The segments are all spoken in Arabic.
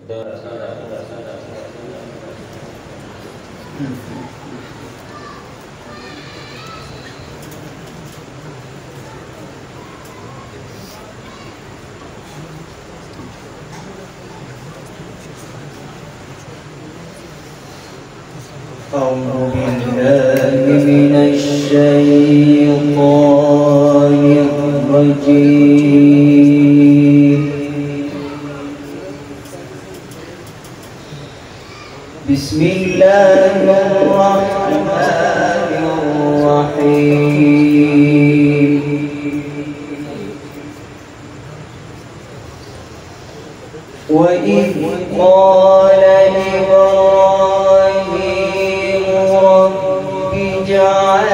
أعوذ بالله من الشيطان الرجيم. بسم الله الرحمن الرحيم. وإذ قال إبراهيم رب اجعل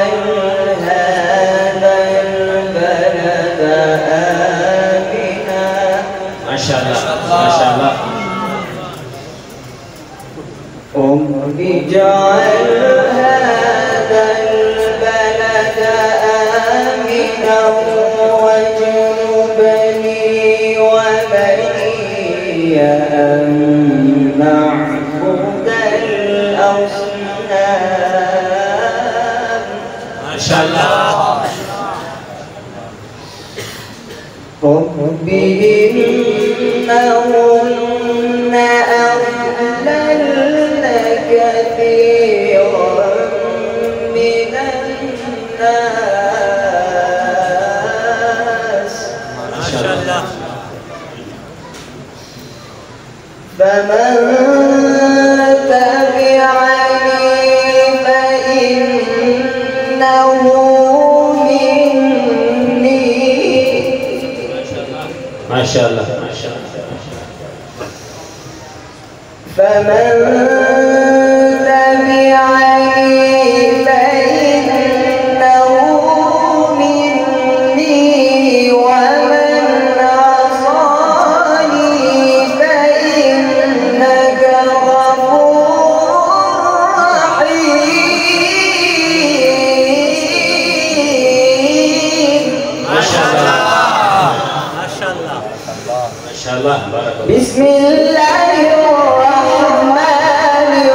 هذا البلد آمنا. ما شاء الله ما شاء الله. رب اجعل هذا البلد آمنا واجنبني وبني أن نعبد الأصنام. ما شاء الله. رب إنهن أضللن كثيرا من الناس. ما شاء الله. فمن تبعني فإنه مني. ما شاء الله ما شاء الله. فمن تبعني فإنه مني ومن عصاني فإنك غفور رحيم. ما شاء الله ما شاء الله ما شاء الله. بارك الله. بسم الله الرحمن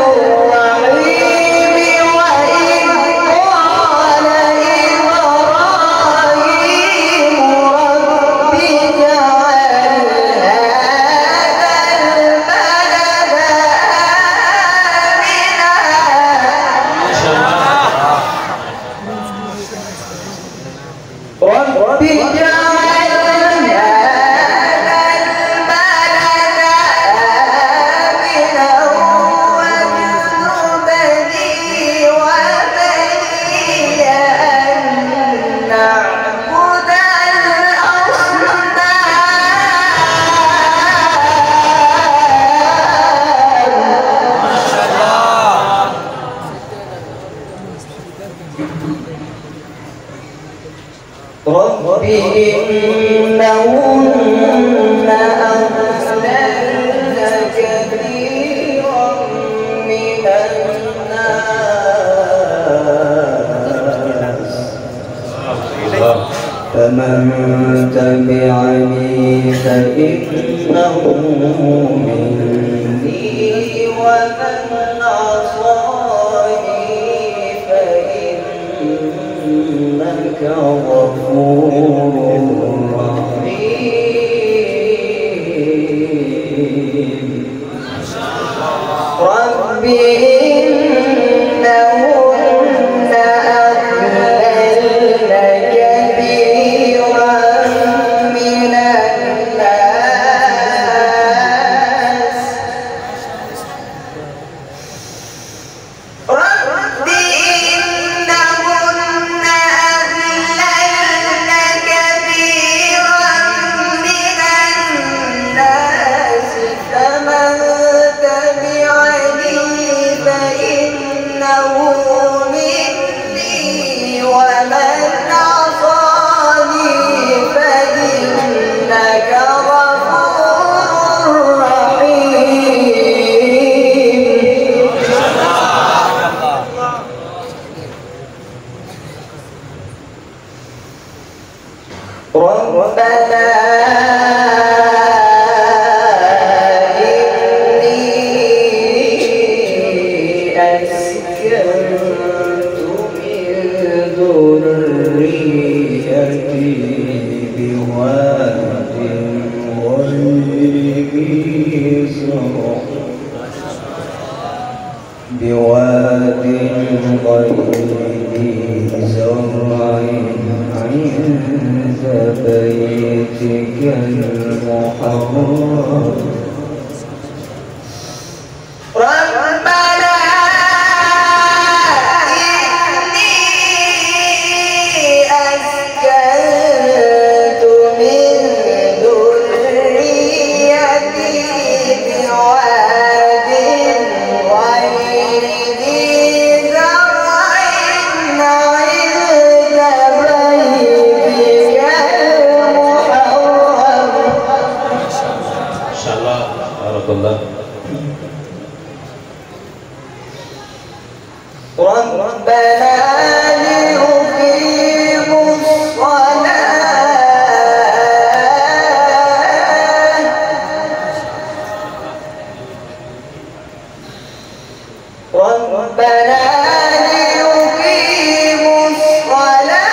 الرحيم. وإذ قال إبراهيم رب اجعل هذا البلد آمنا. ما شاء الله. رب اجعل رب إنهن أضللن كثيرا من الناس. فمن تبعني فإنه مني ومن عصاني فإنك غفور رحيم. رب إنهن أضللن كثيرا من الناس. رب إنهن أضللن كثيرا من الناس. فمن تبعني فإنه مني ومن عصاني فإنك غفور رحيم. ربنا إنك بواد غير ذي زرع بواد غير ذي زرع عند بيتك المحرم ربنا ليقيموا الصلاة ربنا ليقيموا الصلاة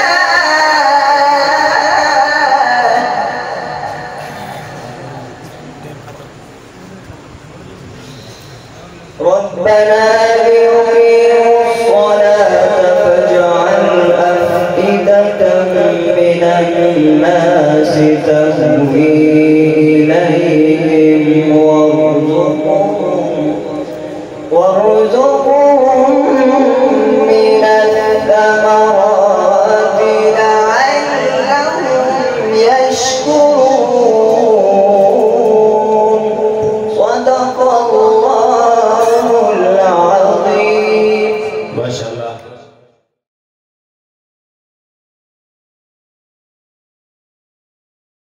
ربنا ليقيموا الصلاة فاجعل أفئدة من الناس تهوي